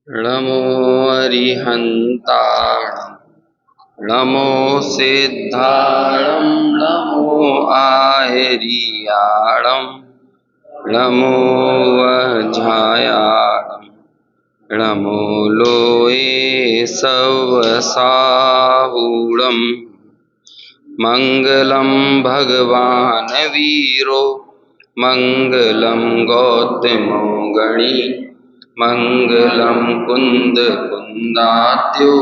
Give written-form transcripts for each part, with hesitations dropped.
नमो अरिहन्ताणं नमो सिद्धाणं नमो आयर्याणं नमो वज्रायाणं नमो लोये सवसाहूणं मङ्गलं भगवान् वीरो मङ्गलं गौतमो गणी मङ्गलं कुन्दकुन्दाद्यो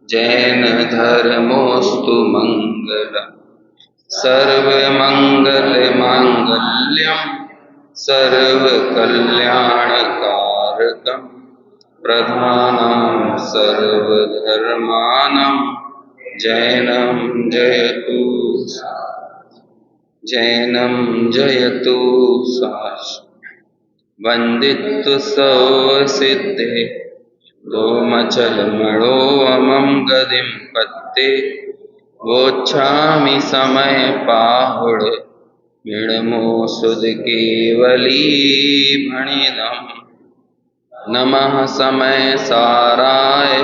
जैनधर्मोऽस्तु मङ्गलम् सर्वमङ्गलमाङ्गल्यं सर्वकल्याणकारकं प्रधानं सर्वधर्माणां जैनं जयतु वन्दितु सौसिद्धे दोमचलमणोऽमं गदिं पत्ते वोच्छामि समयपाहुड मृणमोऽसुधकेवली भणिदम् नमः समयसाराय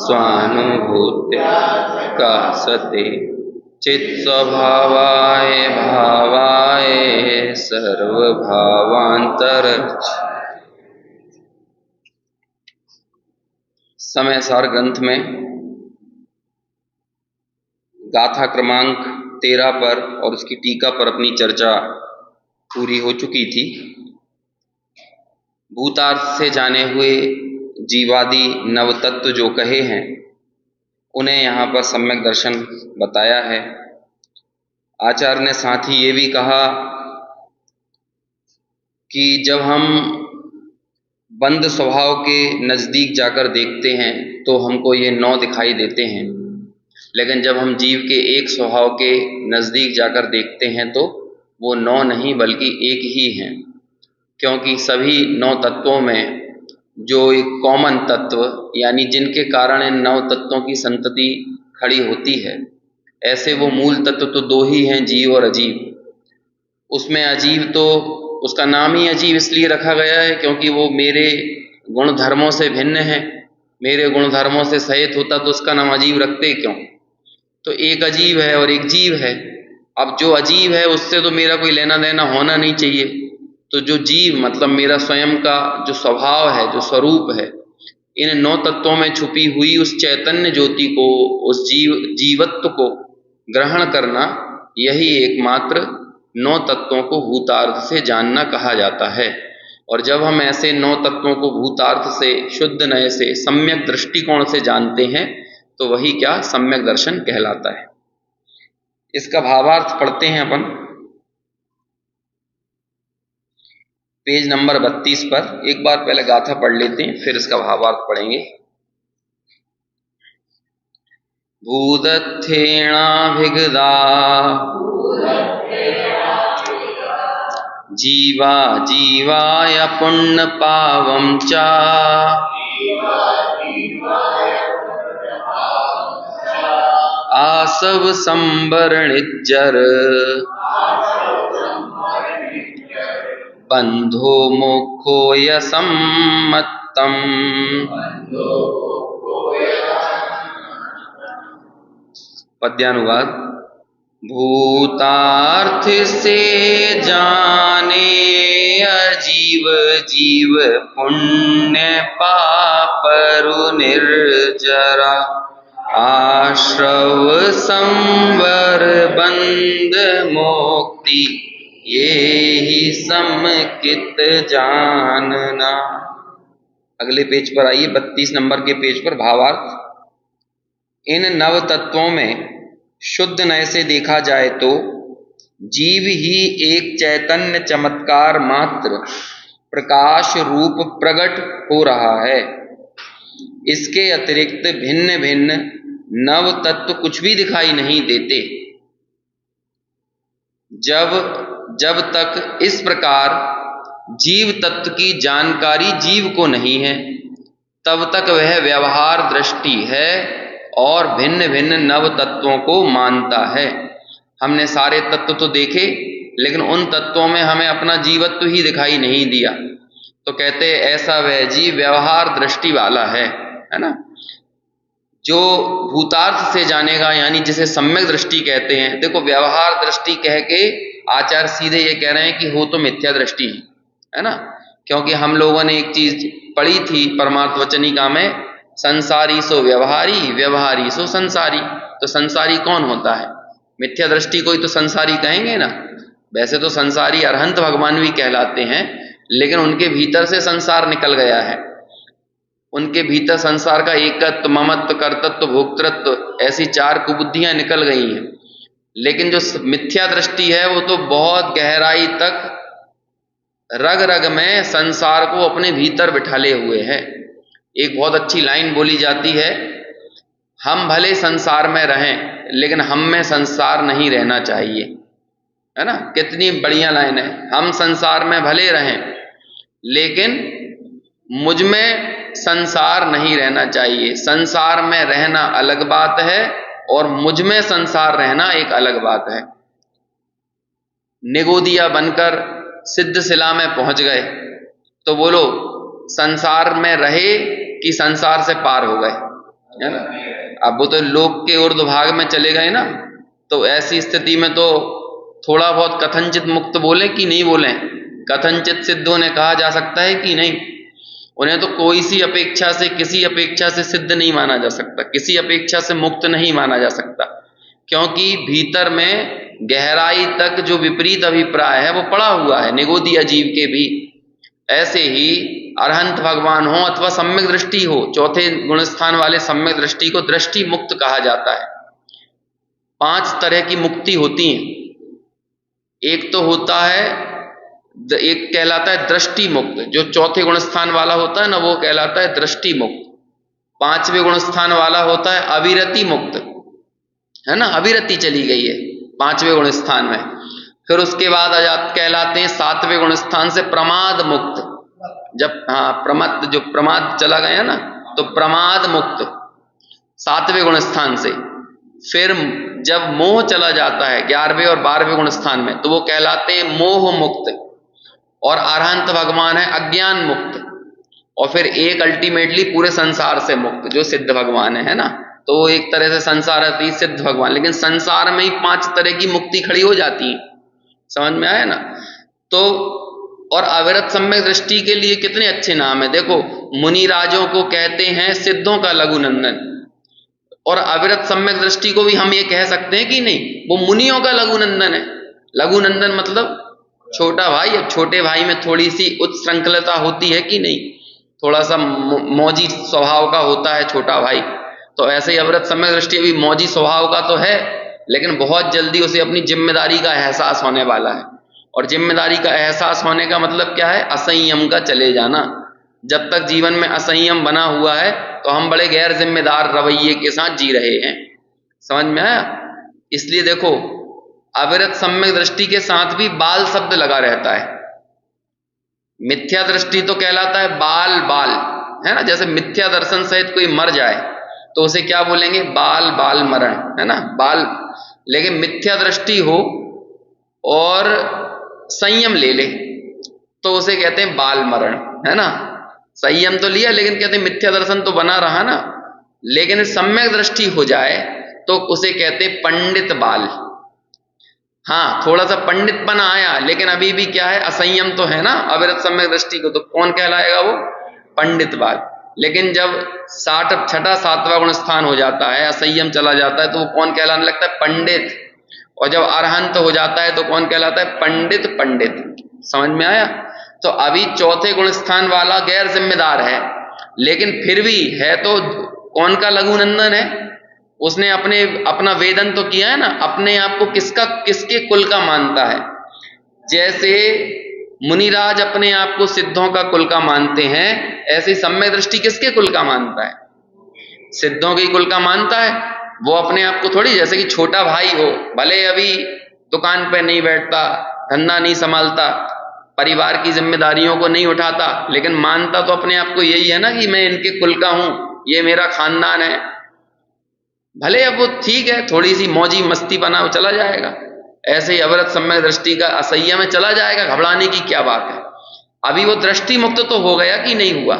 स्वानुभूत्याकाशते चित्स्वभावाय भावाय सर्वभावांतरच्छ। समयसार ग्रंथ में गाथा क्रमांक 13 पर और उसकी टीका पर अपनी चर्चा पूरी हो चुकी थी। भूतार्थ से जाने हुए जीवादि नवतत्व जो कहे हैं उन्हें यहाँ पर सम्यक दर्शन बताया है। आचार्य ने साथ ही ये भी कहा कि जब हम बंद स्वभाव के नज़दीक जाकर देखते हैं तो हमको ये 9 दिखाई देते हैं, लेकिन जब हम जीव के एक स्वभाव के नज़दीक जाकर देखते हैं तो वो 9 नहीं बल्कि एक ही हैं, क्योंकि सभी 9 तत्वों में जो एक कॉमन तत्व यानी जिनके कारण इन 9 तत्वों की संतति खड़ी होती है, ऐसे वो मूल तत्व तो 2 ही हैं, जीव और अजीव। उसमें अजीव तो उसका नाम ही अजीव इसलिए रखा गया है क्योंकि वो मेरे गुण धर्मों से भिन्न है। मेरे गुण धर्मों से सहित होता तो उसका नाम अजीव रखते क्यों। तो एक अजीव है और एक जीव है। अब जो अजीव है उससे तो मेरा कोई लेना देना होना नहीं चाहिए। तो जो जीव मतलब मेरा स्वयं का जो स्वभाव है, जो स्वरूप है, इन 9 तत्वों में छुपी हुई उस चैतन्य ज्योति को, उस जीवत्व को ग्रहण करना, यही एकमात्र 9 तत्वों को भूतार्थ से जानना कहा जाता है। और जब हम ऐसे 9 तत्वों को भूतार्थ से, शुद्ध नय से, सम्यक दृष्टिकोण से जानते हैं तो वही क्या सम्यक दर्शन कहलाता है। इसका भावार्थ पढ़ते हैं अपन पेज नंबर 32 पर। एक बार पहले गाथा पढ़ लेते हैं फिर इसका भावार्थ पढ़ेंगे। भूदत्थेणाभिगदा जीवा जीवाय पुण्य पावं च आसव संवरणिज्जर बंधो मोक्षो यसम्मत्तम्। पद्यानुवाद। भूतार्थ से जाने अजीव जीव पुण्य पापरु निर्जरा आश्रव संवर बंध मोक्ति ये ही समकित जानना। अगले पेज पर आइए, 32 नंबर के पेज पर भावार्थ। इन 9 तत्वों में शुद्ध नय से देखा जाए तो जीव ही एक चैतन्य चमत्कार मात्र प्रकाश रूप प्रकट हो रहा है। इसके अतिरिक्त भिन्न भिन्न 9 तत्व कुछ भी दिखाई नहीं देते। जब तक इस प्रकार जीव तत्व की जानकारी जीव को नहीं है तब तक वह व्यवहार दृष्टि है और भिन्न भिन्न 9 तत्वों को मानता है। हमने सारे तत्व तो देखे लेकिन उन तत्वों में हमें अपना जीवत्व ही दिखाई नहीं दिया। तो कहते ऐसा वह जीव व्यवहार दृष्टि वाला है ना, जो भूतार्थ से जानेगा, यानी जिसे सम्यक दृष्टि कहते हैं। देखो व्यवहार दृष्टि कह के आचार्य सीधे ये कह रहे हैं कि हो तो मिथ्या दृष्टि है ना, क्योंकि हम लोगों ने एक चीज पढ़ी थी परमार्थ वचनिका में, संसारी सो व्यवहारी, व्यवहारी सो संसारी। तो संसारी कौन होता है? मिथ्या दृष्टि को ही तो संसारी कहेंगे ना। वैसे तो संसारी अरहंत भगवान भी कहलाते हैं, लेकिन उनके भीतर से संसार निकल गया है, उनके भीतर संसार का एकत्व, ममत्व, कर्तृत्व, भोक्तृत्व, ऐसी चार कुबुद्धियां निकल गई हैं। लेकिन जो मिथ्या दृष्टि है वो तो बहुत गहराई तक रग रग में संसार को अपने भीतर बिठाले हुए है। एक बहुत अच्छी लाइन बोली जाती है, हम भले संसार में रहें लेकिन हम में संसार नहीं रहना चाहिए, है ना। कितनी बढ़िया लाइन है, हम संसार में भले रहें लेकिन मुझ में संसार नहीं रहना चाहिए। संसार में रहना अलग बात है और मुझ में संसार रहना एक अलग बात है। निगोदिया बनकर सिद्ध शिला में पहुंच गए तो बोलो संसार में रहे कि संसार से पार हो गए, है ना। अब वो तो लोक के ऊर्ध्व भाग में चले गए ना, तो ऐसी स्थिति में तो थोड़ा बहुत कथनचित मुक्त बोले कि नहीं बोले, कथनचित सिद्धों ने कहा जा सकता है कि नहीं। उन्हें तो कोई सी अपेक्षा से, किसी अपेक्षा से सिद्ध नहीं माना जा सकता, किसी अपेक्षा से मुक्त नहीं माना जा सकता, क्योंकि भीतर में गहराई तक जो विपरीत अभिप्राय है वो पड़ा हुआ है निगोदिया जीव के भी। ऐसे ही अरहंत भगवान हो अथवा सम्यक दृष्टि हो, चौथे गुणस्थान वाले सम्यक दृष्टि को दृष्टि मुक्त कहा जाता है। 5 तरह की मुक्ति होती है। एक तो होता है, एक कहलाता है दृष्टि मुक्त, जो चौथे गुणस्थान वाला होता है ना वो कहलाता है दृष्टि मुक्त। 5वें गुणस्थान वाला होता है अविरति मुक्त, है ना, अविरति चली गई है 5वें गुणस्थान में। फिर उसके बाद कहलाते हैं 7वें गुणस्थान से प्रमाद मुक्त, जब प्रमद, जो प्रमाद चला गया ना तो प्रमाद मुक्त 7वें गुणस्थान से। फिर जब मोह चला जाता है 11वें और 12वें गुणस्थान में तो वो कहलाते हैं मोह मुक्त, और अरहंत भगवान है अज्ञान मुक्त, और फिर एक अल्टीमेटली पूरे संसार से मुक्त जो सिद्ध भगवान है ना। तो वो एक तरह से संसार अति सिद्ध भगवान, लेकिन संसार में ही 5 तरह की मुक्ति खड़ी हो जाती है, समझ में आया ना। तो और अविरत सम्यक दृष्टि के लिए कितने अच्छे नाम है, देखो मुनिराजों को कहते हैं सिद्धों का लघुनंदन, और अविरत सम्यक दृष्टि को भी हम ये कह सकते हैं कि नहीं, वो मुनियों का लघुनंदन है। लघुनंदन मतलब छोटा भाई। अब छोटे भाई में थोड़ी सी उत्श्रृंखलता होती है कि नहीं, थोड़ा सा मौजी स्वभाव का होता है छोटा भाई, तो ऐसे ही अविरत सम्यक दृष्टि अभी मौजी स्वभाव का तो है, लेकिन बहुत जल्दी उसे अपनी जिम्मेदारी का एहसास होने वाला है। और जिम्मेदारी का एहसास होने का मतलब क्या है, असंयम का चले जाना। जब तक जीवन में असंयम बना हुआ है तो हम बड़े गैर जिम्मेदार रवैये के साथ जी रहे हैं, समझ में आया। इसलिए देखो अविरत सम्यक दृष्टि के साथ भी बाल शब्द लगा रहता है। मिथ्या दृष्टि तो कहलाता है बाल बाल, है ना। जैसे मिथ्या दर्शन सहित कोई मर जाए तो उसे क्या बोलेंगे, बाल बाल मरण, है ना, बाल। लेकिन मिथ्या दृष्टि हो और संयम ले ले तो उसे कहते हैं बाल मरण, है ना। संयम तो लिया लेकिन कहते हैं मिथ्या दर्शन तो बना रहा ना, लेकिन सम्यक दृष्टि हो जाए तो उसे कहते हैं पंडित बाल। हाँ, थोड़ा सा पंडितपन आया लेकिन अभी भी क्या है, असंयम तो है ना अविरत सम्यक दृष्टि को, तो कौन कहलाएगा, वो पंडित बाल। लेकिन जब 6ठा 7वां गुण स्थान हो जाता है, असंयम चला जाता है, तो वो कौन कहलाने लगता है, पंडित। और जब अरहंत हो जाता है तो कौन कहलाता है, पंडित पंडित। समझ में आया। तो अभी चौथे गुण स्थान वाला गैर जिम्मेदार है, लेकिन फिर भी है तो कौन का लघुनंदन है, उसने अपना वेदन तो किया है ना, अपने आप को किसके कुल का मानता है। जैसे मुनिराज अपने आप को सिद्धों का कुल का मानते हैं, ऐसी सम्यक दृष्टि किसके कुल का मानता है, सिद्धों के कुल का मानता है। वो अपने आप को थोड़ी, जैसे कि छोटा भाई हो, भले अभी दुकान पे नहीं बैठता, धंधा नहीं संभालता, परिवार की जिम्मेदारियों को नहीं उठाता, लेकिन मानता तो अपने आप को यही है ना कि मैं इनके कुल का हूं, ये मेरा खानदान है। भले अब वो ठीक है, थोड़ी सी मौजी मस्ती बना वो चला जाएगा। ऐसे ही अविरत सम्यक दृष्टि का असंयम में चला जाएगा, घबराने की क्या बात है। अभी वो दृष्टि मुक्त तो हो गया कि नहीं हुआ,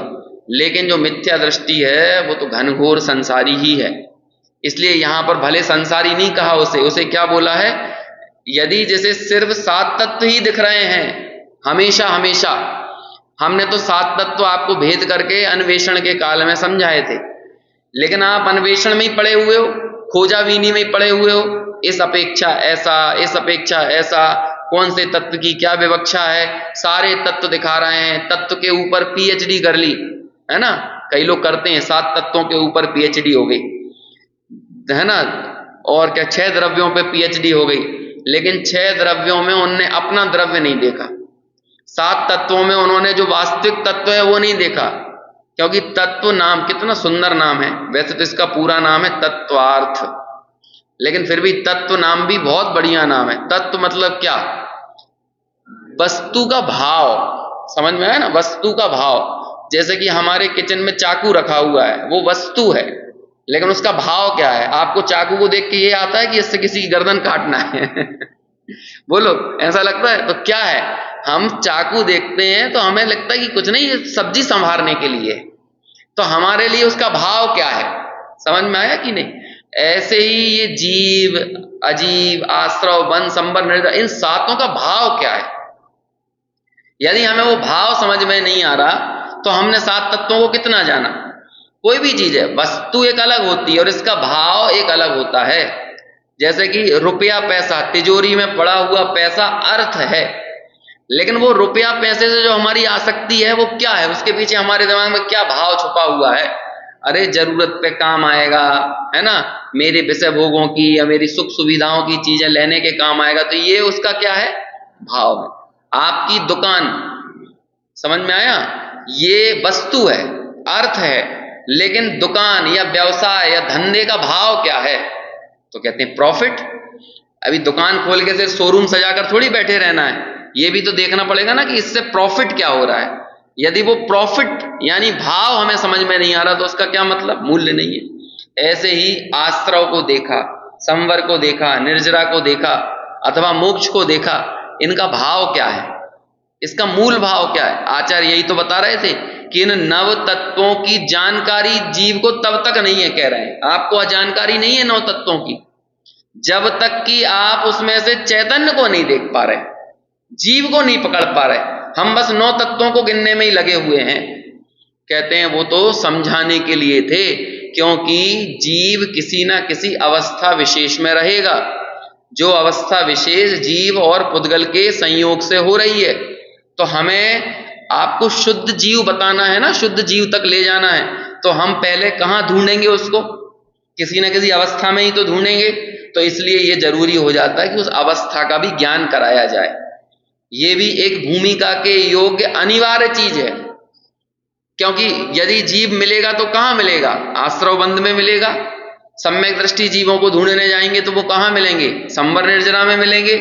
लेकिन जो मिथ्या दृष्टि है वो तो घनघोर संसारी ही है। इसलिए यहां पर भले संसारी नहीं कहा उसे, उसे क्या बोला है, यदि जैसे सिर्फ 7 तत्व ही दिख रहे हैं हमेशा हमेशा, हमने तो 7 तत्व आपको भेद करके अन्वेषण के काल में समझाए थे, लेकिन आप अन्वेषण में ही पड़े हुए हो, खोजाबीनी में ही पड़े हुए हो, इस अपेक्षा ऐसा, इस अपेक्षा ऐसा, कौन से तत्व की क्या विवक्षा है, सारे तत्व दिखा रहे हैं, तत्व के ऊपर पीएचडी कर ली है ना, कई लोग करते हैं 7 तत्वों के ऊपर पीएचडी हो गई है ना, और क्या 6 द्रव्यों पे पीएचडी हो गई, लेकिन 6 द्रव्यों में उन्होंने अपना द्रव्य नहीं देखा, 7 तत्वों में उन्होंने जो वास्तविक तत्व है वो नहीं देखा, क्योंकि तत्व नाम कितना सुंदर नाम है, वैसे तो इसका पूरा नाम है तत्वार्थ, लेकिन फिर भी तत्व नाम भी बहुत बढ़िया नाम है। तत्व मतलब क्या, वस्तु का भाव, समझ में आया ना, वस्तु का भाव। जैसे कि हमारे किचन में चाकू रखा हुआ है, वो वस्तु है, लेकिन उसका भाव क्या है, आपको चाकू को देख के ये आता है कि इससे किसी की गर्दन काटना है बोलो, ऐसा लगता है? तो क्या है, हम चाकू देखते हैं तो हमें लगता है कि कुछ नहीं, ये सब्जी संभारने के लिए, तो हमारे लिए उसका भाव क्या है, समझ में आया कि नहीं? ऐसे ही ये जीव, अजीव, आश्रव, बंध, संबर, निर्दय, इन 7 का भाव क्या है? यदि हमें वो भाव समझ में नहीं आ रहा तो हमने 7 तत्वों को कितना जाना? कोई भी चीज है, वस्तु एक अलग होती है और इसका भाव एक अलग होता है। जैसे कि रुपया पैसा, तिजोरी में पड़ा हुआ पैसा अर्थ है, लेकिन वो रुपया पैसे से जो हमारी आसक्ति है वो क्या है, उसके पीछे हमारे दिमाग में क्या भाव छुपा हुआ है? अरे जरूरत पे काम आएगा, है ना, मेरे विषय भोगों की या मेरी सुख सुविधाओं की चीजें लेने के काम आएगा, तो ये उसका क्या है, भाव है। आपकी दुकान, समझ में आया, ये वस्तु है, अर्थ है, लेकिन दुकान या व्यवसाय या धंधे का भाव क्या है? तो कहते हैं प्रॉफिट। अभी दुकान खोल के सिर्फ शोरूम सजाकर थोड़ी बैठे रहना है, ये भी तो देखना पड़ेगा ना कि इससे प्रॉफिट क्या हो रहा है। यदि वो प्रॉफिट यानी भाव हमें समझ में नहीं आ रहा तो उसका क्या मतलब, मूल्य नहीं है। ऐसे ही आश्रव को देखा, संवर को देखा, निर्जरा को देखा अथवा मोक्ष को देखा, इनका भाव क्या है, इसका मूल भाव क्या है? आचार्य यही तो बता रहे थे कि इन नव तत्वों की जानकारी जीव को तब तक नहीं है, कह रहे हैं आपको जानकारी नहीं है 9 तत्वों की, जब तक कि आप उसमें से चैतन्य को नहीं देख पा रहे, जीव को नहीं पकड़ पा रहे। हम बस 9 तत्वों को गिनने में ही लगे हुए हैं। कहते हैं वो तो समझाने के लिए थे, क्योंकि जीव किसी ना किसी अवस्था विशेष में रहेगा, जो अवस्था विशेष जीव और पुद्गल के संयोग से हो रही है। तो हमें आपको शुद्ध जीव बताना है ना, शुद्ध जीव तक ले जाना है, तो हम पहले कहाँ ढूंढेंगे उसको? किसी न किसी अवस्था में ही तो ढूंढेंगे। तो इसलिए ये जरूरी हो जाता है कि उस अवस्था का भी ज्ञान कराया जाए। ये भी एक भूमिका के योग्य अनिवार्य चीज है, क्योंकि यदि जीव मिलेगा तो कहाँ मिलेगा? आश्रव बंध में मिलेगा। सम्यक दृष्टि जीवों को ढूंढने जाएंगे तो वो कहाँ मिलेंगे? संवर निर्जरा में मिलेंगे।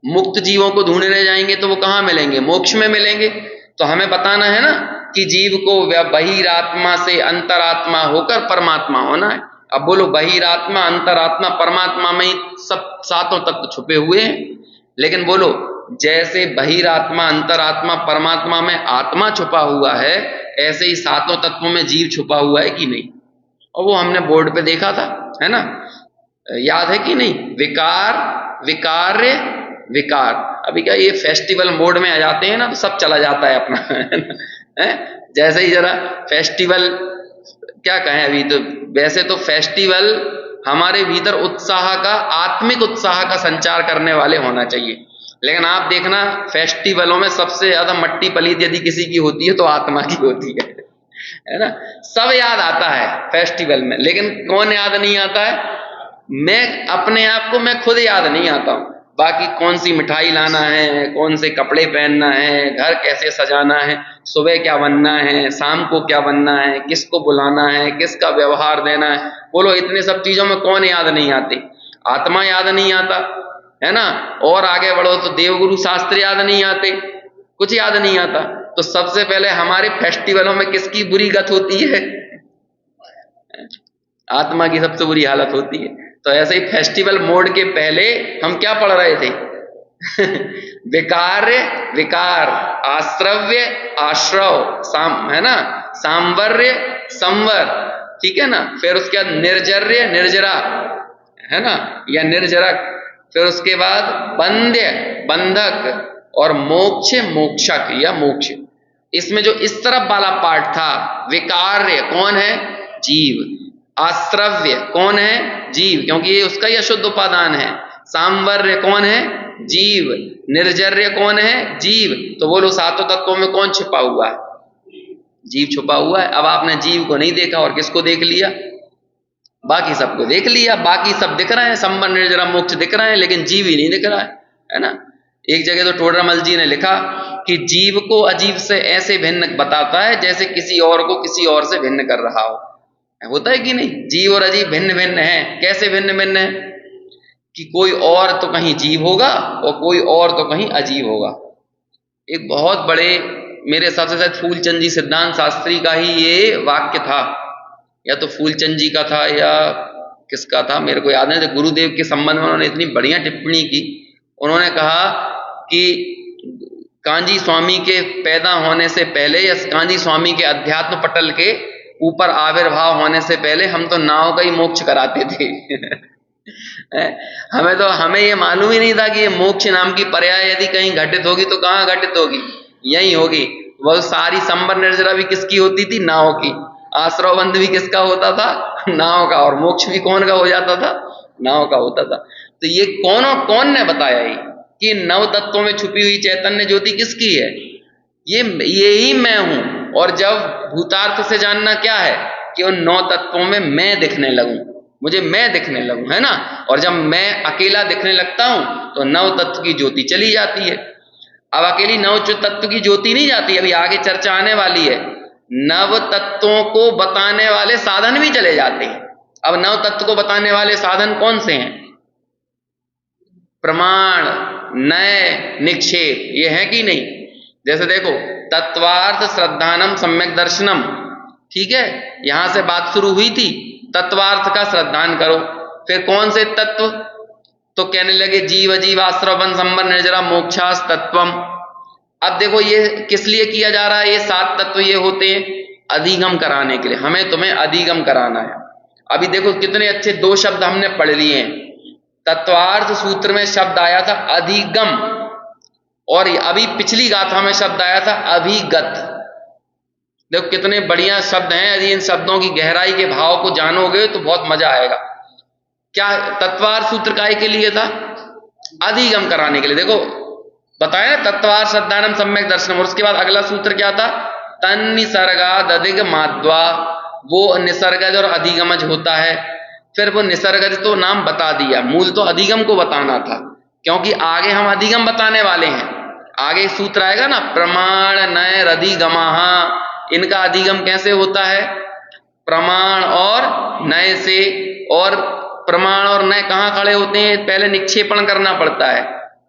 मुक्त जीवों को ढूंढने जाएंगे तो वो कहाँ मिलेंगे? मोक्ष में मिलेंगे। तो हमें बताना है ना कि जीव को बहिरात्मा से अंतरात्मा होकर परमात्मा होना है। अब बोलो, बहिरात्मा, अंतरात्मा, परमात्मा में ही सब 7 तत्व छुपे हुए हैं, लेकिन बोलो जैसे बहिरात्मा, अंतरात्मा, परमात्मा में आत्मा छुपा हुआ है, ऐसे ही 7 तत्वों में जीव छुपा हुआ है कि नहीं? और वो हमने बोर्ड पे देखा था, है ना, याद है कि नहीं? विकार, विकार्य, विकार। अभी क्या ये फेस्टिवल मोड में आ जाते हैं ना तो सब चला जाता है अपना है? जैसे ही जरा फेस्टिवल क्या कहें, अभी तो वैसे तो फेस्टिवल हमारे भीतर उत्साह का, आत्मिक उत्साह का संचार करने वाले होना चाहिए, लेकिन आप देखना फेस्टिवलों में सबसे ज्यादा मट्टी पलीत यदि किसी की होती है तो आत्मा की होती है ना। सब याद आता है फेस्टिवल में, लेकिन कौन याद नहीं आता है? मैं अपने आप को, मैं खुद याद नहीं आता हूं। बाकी कौन सी मिठाई लाना है, कौन से कपड़े पहनना है, घर कैसे सजाना है, सुबह क्या बनना है, शाम को क्या बनना है, किसको बुलाना है, किसका व्यवहार देना है, बोलो इतने सब चीजों में कौन याद नहीं आती? आत्मा याद नहीं आता, है ना। और आगे बढ़ो तो देवगुरु शास्त्र याद नहीं आते, कुछ याद नहीं आता। तो सबसे पहले हमारे फेस्टिवलों में किसकी बुरी गत होती है? आत्मा की सबसे बुरी हालत होती है। तो ऐसे ही फेस्टिवल मोड के पहले हम क्या पढ़ रहे थे? विकार्य विकार, आश्रव्य आश्रव, है ना, सांवर्य संवर, ठीक है ना। फिर उसके बाद निर्जर्य निर्जरा, है ना, या निर्जरक। फिर उसके बाद बंध्य बंधक, और मोक्ष मोक्षक या मोक्ष। इसमें जो इस तरफ वाला पार्ट था, विकार्य कौन है? जीव। आश्रव्य कौन है? जीव, क्योंकि ये उसका ही अशुद्ध उपादान है। सांवर्य कौन है? जीव। निर्जर्य कौन है? जीव। तो बोलो सातों तत्वों में कौन छिपा हुआ है? जीव छुपा हुआ है। अब आपने जीव को नहीं देखा और किसको देख लिया? बाकी सबको देख लिया। बाकी सब दिख रहे हैं, संवर निर्जरा मोक्ष दिख रहे हैं, लेकिन जीव ही नहीं दिख रहा है ना। एक जगह तो टोडरमल जी ने लिखा कि जीव को अजीव से ऐसे भिन्न बताता है जैसे किसी और को किसी और से भिन्न कर रहा हो। होता है कि नहीं? जीव और अजीव भिन्न भिन्न है। कैसे भिन्न भिन्न है? कि कोई और तो कहीं जीव होगा और कोई और तो कहीं अजीव होगा। एक बहुत बड़े, मेरे हिसाब से शायद फूलचंद जी सिद्धांत शास्त्री का ही ये वाक्य था, या तो फूलचंद जी का था या किसका था, मेरे को याद नहीं। तो गुरुदेव के संबंध में उन्होंने इतनी बढ़िया टिप्पणी की। उन्होंने कहा कि कांजी स्वामी के पैदा होने से पहले या कांजी स्वामी के अध्यात्म पटल के ऊपर आविर्भाव होने से पहले हम तो नाव का ही मोक्ष कराते थे। हमें ये मालूम ही नहीं था कि ये मोक्ष नाम की पर्याय यदि कहीं घटित होगी तो कहाँ घटित होगी? यही होगी। वह सारी संवर निर्जरा भी किसकी होती थी? नाव की। आश्रव बंध भी किसका होता था? नाव का। और मोक्ष भी कौन का हो जाता था? नाव का होता था। तो ये कौन ने बताया ये कि नव तत्वों में छुपी हुई चैतन्य ज्योति किसकी है? ये ही मैं हूं। और जब भूतार्थ से जानना क्या है कि उन 9 तत्वों में मैं दिखने लगूं, मुझे मैं दिखने लगूं, है ना। और जब मैं अकेला दिखने लगता हूं तो नव तत्व की ज्योति चली जाती है। अब अकेली नव तत्व की ज्योति नहीं जाती, अभी आगे चर्चा आने वाली है। नव तत्वों को बताने वाले साधन भी चले जाते हैं। अब नव तत्व को बताने वाले साधन कौन से हैं? प्रमाण, नय, निक्षेप, ये है कि नहीं? जैसे देखो, तत्वार्थ श्रद्धानम सम्यक दर्शनम, ठीक है, यहां से बात शुरू हुई थी। तत्वार्थ का श्रद्धान करो। फिर कौन से तत्व? तो कहने लगे जीव अजीव आश्रव बन संवर निर्जरा मोक्षास तत्वम। अब देखो ये किस लिए किया जा रहा है? ये 7 तत्व ये होते हैं अधिगम कराने के लिए। हमें तुम्हें अधिगम कराना है। अभी देखो कितने अच्छे 2 शब्द हमने पढ़ लिए हैं। तत्वार्थ सूत्र में शब्द आया था अधिगम, और अभी पिछली गाथा में शब्द आया था अभिगत। देखो कितने बढ़िया शब्द हैं। यदि इन शब्दों की गहराई के भाव को जानोगे तो बहुत मजा आएगा। क्या तत्वार्थ सूत्र काय के लिए था? अधिगम कराने के लिए। देखो बताया ना, तत्वार्थ श्रद्धानम सम्यक दर्शनम। और उसके बाद अगला सूत्र क्या था? तन्निसर्गाद अधिगमाद्वा, वो निसर्गज और अधिगमज होता है। फिर वो निसर्गज तो नाम बता दिया, मूल तो अधिगम को बताना था, क्योंकि आगे हम अधिगम बताने वाले हैं। आगे सूत्र आएगा ना, प्रमाण नय अधिगमाहा, इनका अधिगम कैसे होता है? प्रमाण और नय से। और प्रमाण और नय कहाँ खड़े होते हैं? पहले निक्षेपण करना पड़ता है।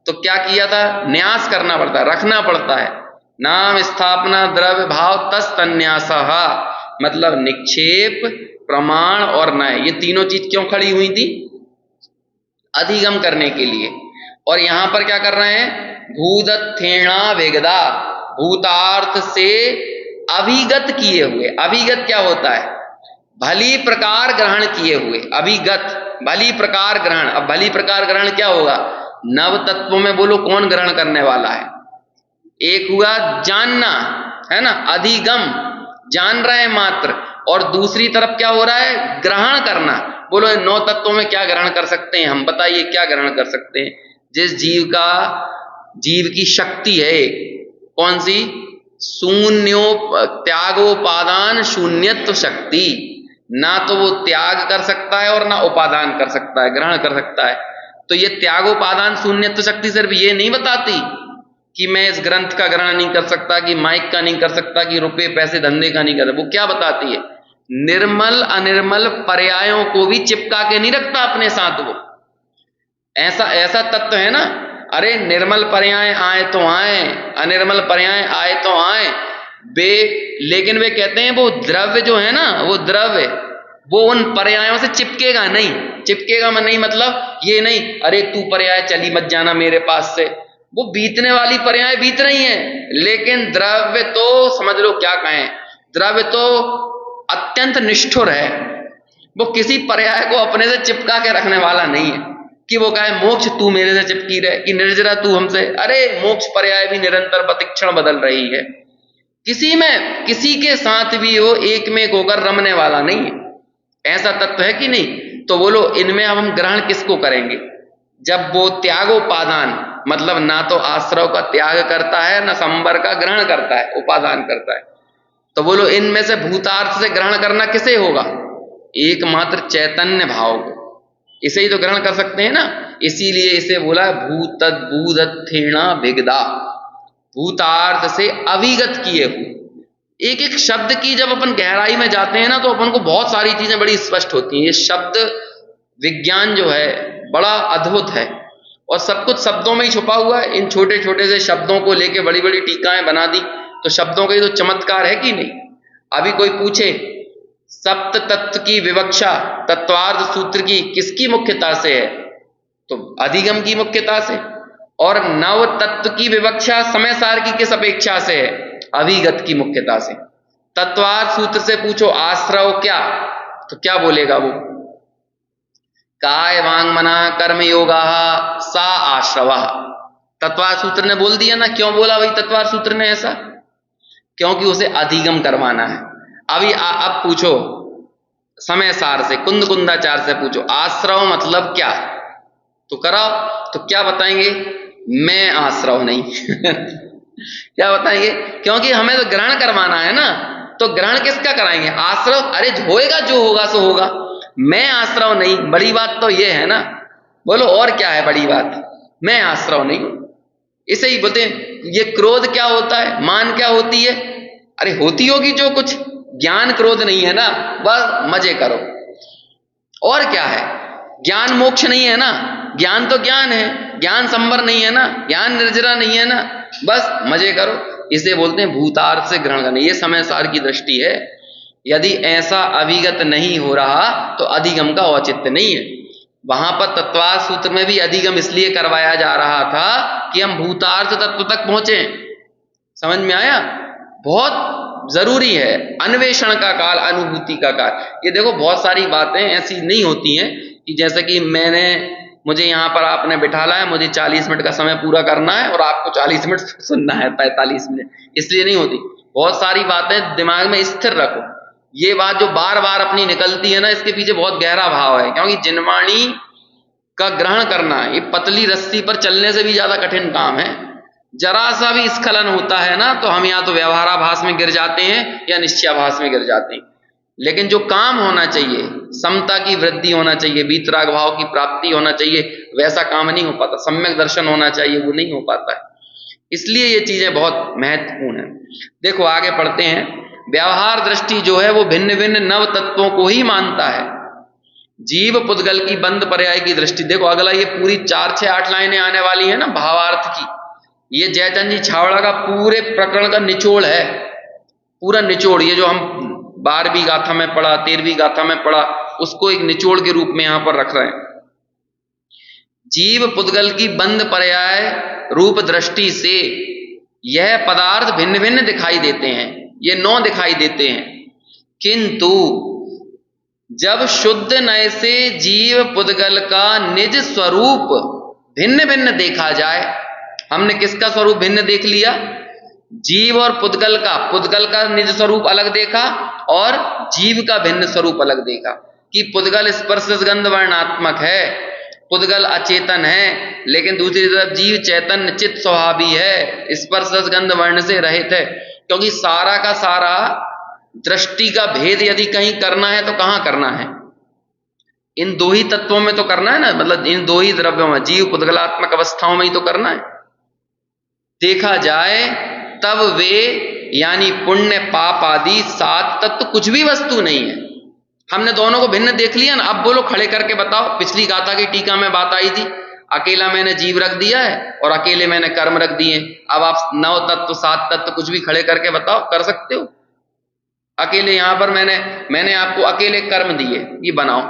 तो क्या किया था? न्यास करना पड़ता है, रखना पड़ता है। नाम स्थापना द्रव्य भाव तस् तन्यासहा, मतलब निक्षेप, प्रमाण और नय, ये तीनों चीज क्यों खड़ी हुई थी? अधिगम करने के लिए। और यहां पर क्या कर रहे हैं? भूदत्थेणा वेगदा, भूतार्थ से अभिगत किए हुए। अभिगत क्या होता है? भली प्रकार ग्रहण किए हुए। अभिगत भली प्रकार ग्रहण। अब भली प्रकार ग्रहण क्या होगा? नव तत्वों में बोलो कौन ग्रहण करने वाला है? एक हुआ जानना, है ना, अधिगम, जान रहे हैं मात्र। और दूसरी तरफ क्या हो रहा है? ग्रहण करना। बोलो 9 तत्वों में क्या ग्रहण कर सकते हैं हम? बताइए क्या ग्रहण कर सकते हैं? जिस जीव की शक्ति है, कौन सी? त्यागोपादान शून्यत्व शक्ति। ना तो वो त्याग कर सकता है और ना उपादान कर सकता है, ग्रहण कर सकता है। तो ये त्यागोपादान शून्यत्व शक्ति सिर्फ ये नहीं बताती कि मैं इस ग्रंथ का ग्रहण नहीं कर सकता, कि माइक का नहीं कर सकता, कि रुपए पैसे धंधे का नहीं कर सकता। वो क्या बताती है? निर्मल अनिर्मल पर्यायों को भी चिपका के नहीं रखता अपने साथ वो। ऐसा तत्व है ना, अरे निर्मल पर्याय आए तो आए, अनिर्मल पर्याय आए तो आए, लेकिन वे कहते हैं वो द्रव्य जो है ना, वो द्रव्य वो उन पर्यायों से चिपकेगा नहीं। चिपकेगा नहीं मतलब ये नहीं अरे तू पर्याय चली मत जाना मेरे पास से, वो बीतने वाली पर्याय बीत रही हैं, लेकिन द्रव्य तो समझ लो क्या कहें, द्रव्य तो अत्यंत निष्ठुर है, वो किसी पर्याय को अपने से चिपका के रखने वाला नहीं है कि वो कहे मोक्ष तू मेरे से चिपकी रहे, कि निर्जरा तू हमसे, अरे मोक्ष पर्याय भी निरंतर प्रतिक्षण बदल रही है, किसी में किसी के साथ भी वो एक में एक होकर रमने वाला नहीं है, ऐसा तत्व है कि नहीं। तो बोलो इनमें अब हम ग्रहण किसको करेंगे, जब वो त्यागोपादान मतलब ना तो आश्रव का त्याग करता है ना संबर का ग्रहण करता है, उपादान करता है, तो बोलो इनमें से भूतार्थ से ग्रहण करना किसे होगा, एकमात्र चैतन्य भाव को, इसे ही तो ग्रहण कर सकते हैं ना। इसीलिए इसे बोला भूतद्भूतत्थेना भिगदा, भूतार्थ से अविगत किए हुए। एक एक शब्द की जब अपन गहराई में जाते हैं ना तो अपन को बहुत सारी चीजें बड़ी स्पष्ट होती हैं। ये शब्द विज्ञान जो है बड़ा अद्भुत है और सब कुछ शब्दों में ही छुपा हुआ है। इन छोटे छोटे से शब्दों को लेके बड़ी बड़ी टीकाएं बना दी, तो शब्दों का ही तो चमत्कार है कि नहीं। अभी कोई पूछे सप्त तत्व की विवक्षा तत्वार्थ सूत्र की किसकी मुख्यता से है, तो अधिगम की मुख्यता से, और नव तत्व की विवक्षा समय सार की किस अपेक्षा से है, अभिगत की मुख्यता से। तत्वार्थ सूत्र से पूछो आश्रव क्या, तो क्या बोलेगा वो, काय वांग मना कर्म योगा सा आश्रव। तत्वार्थ सूत्र ने बोल दिया ना, क्यों बोला भाई तत्वार्थ सूत्र ने ऐसा, क्योंकि उसे अधिगम करवाना है। अभी अब पूछो समय सार से कुंद कुंदाचार से पूछो आश्रव मतलब क्या, तो कराओ, तो क्या बताएंगे, मैं आश्रव नहीं क्या बताएंगे, क्योंकि हमें तो ग्रहण करवाना है ना, तो ग्रहण किसका कराएंगे, आश्रव, अरे होएगा जो होगा सो होगा, मैं आश्रव नहीं। बड़ी बात तो ये है ना, बोलो और क्या है बड़ी बात, मैं आश्रव नहीं। इसे ही बोलते हैं ये क्रोध क्या होता है, मान क्या होती है, अरे होती होगी जो कुछ, ज्ञान क्रोध नहीं है ना, बस मजे करो। और क्या है, ज्ञान मोक्ष नहीं है ना, ज्ञान तो ज्ञान है, ज्ञान संवर नहीं है ना, ज्ञान निर्जरा नहीं है ना, बस मजे करो। इसे बोलते हैं भूतार्थ से ग्रहण करना, ये समय सार की दृष्टि है। यदि ऐसा अभिगत नहीं हो रहा तो अधिगम का औचित्य नहीं है। वहां पर तत्वार्थ सूत्र में भी अधिगम इसलिए करवाया जा रहा था कि हम भूतार्थ तत्व तक पहुंचे। समझ में आया, बहुत जरूरी है अन्वेषण का काल, अनुभूति का काल। ये देखो बहुत सारी बातें ऐसी नहीं होती हैं कि जैसे कि मुझे यहाँ पर आपने बिठाला है, मुझे 40 मिनट का समय पूरा करना है और आपको 40 मिनट सुनना है, 45 मिनट, इसलिए नहीं होती। बहुत सारी बातें दिमाग में स्थिर रखो। ये बात जो बार बार अपनी निकलती है ना, इसके पीछे बहुत गहरा भाव है, क्योंकि जिनवाणी का ग्रहण करना ये पतली रस्सी पर चलने से भी ज्यादा कठिन काम है। जरा सा भी स्खलन होता है ना तो हम या तो व्यवहाराभास में गिर जाते हैं या निश्चयाभास में गिर जाते हैं। लेकिन जो काम होना चाहिए, समता की वृद्धि होना चाहिए, वीतराग भाव की प्राप्ति होना चाहिए, वैसा काम नहीं हो पाता। सम्यक दर्शन होना चाहिए, वो नहीं हो पाता है। इसलिए ये चीजें बहुत महत्वपूर्ण है। देखो आगे पढ़ते हैं। व्यवहार दृष्टि जो है वो भिन्न भिन्न नव तत्वों को ही मानता है। जीव पुद्गल की बंद पर्याय की दृष्टि, देखो अगला ये पूरी 4, 6, 8 लाइनें आने वाली है ना भावार्थ की, ये जयचंद जी छावड़ा का पूरे प्रकरण का निचोड़ है, पूरा निचोड़। ये जो हम 12वीं गाथा में पढ़ा, 13वीं गाथा में पढ़ा, उसको एक निचोड़ के रूप में यहां पर रख रहे हैं। जीव पुद्गल की बंद पर्याय रूप दृष्टि से यह पदार्थ भिन्न भिन्न दिखाई देते हैं, ये 9 दिखाई देते हैं, किंतु जब शुद्ध नय से जीव पुद्गल का निज स्वरूप भिन्न भिन्न देखा जाए, हमने किसका स्वरूप भिन्न देख लिया, जीव और पुद्गल का निज स्वरूप अलग देखा और जीव का भिन्न स्वरूप अलग देखा, कि पुद्गल स्पर्श गंध वर्णात्मक है, पुद्गल अचेतन है, लेकिन दूसरी तरफ जीव चैतन्य चित्त स्वभावी है, स्पर्श गंध वर्ण से रहित है। क्योंकि सारा का सारा दृष्टि का भेद यदि कहीं करना है तो कहां करना है, इन 2 ही तत्वों में तो करना है ना, मतलब इन 2 ही द्रव्यों में, जीव पुद्गलात्मक अवस्थाओं में ही तो करना है। देखा जाए तब वे यानी पुण्य पाप आदि 7 तत्व कुछ भी वस्तु नहीं है। हमने दोनों को भिन्न देख लिया ना। अब बोलो खड़े करके बताओ, पिछली गाथा की टीका में बात आई थी, अकेला मैंने जीव रख दिया है और अकेले मैंने कर्म रख दिए। अब आप 9 तत्व 7 तत्व कुछ भी खड़े करके बताओ, कर सकते हो? अकेले यहाँ पर मैंने आपको अकेले कर्म दिए, ये बनाओ।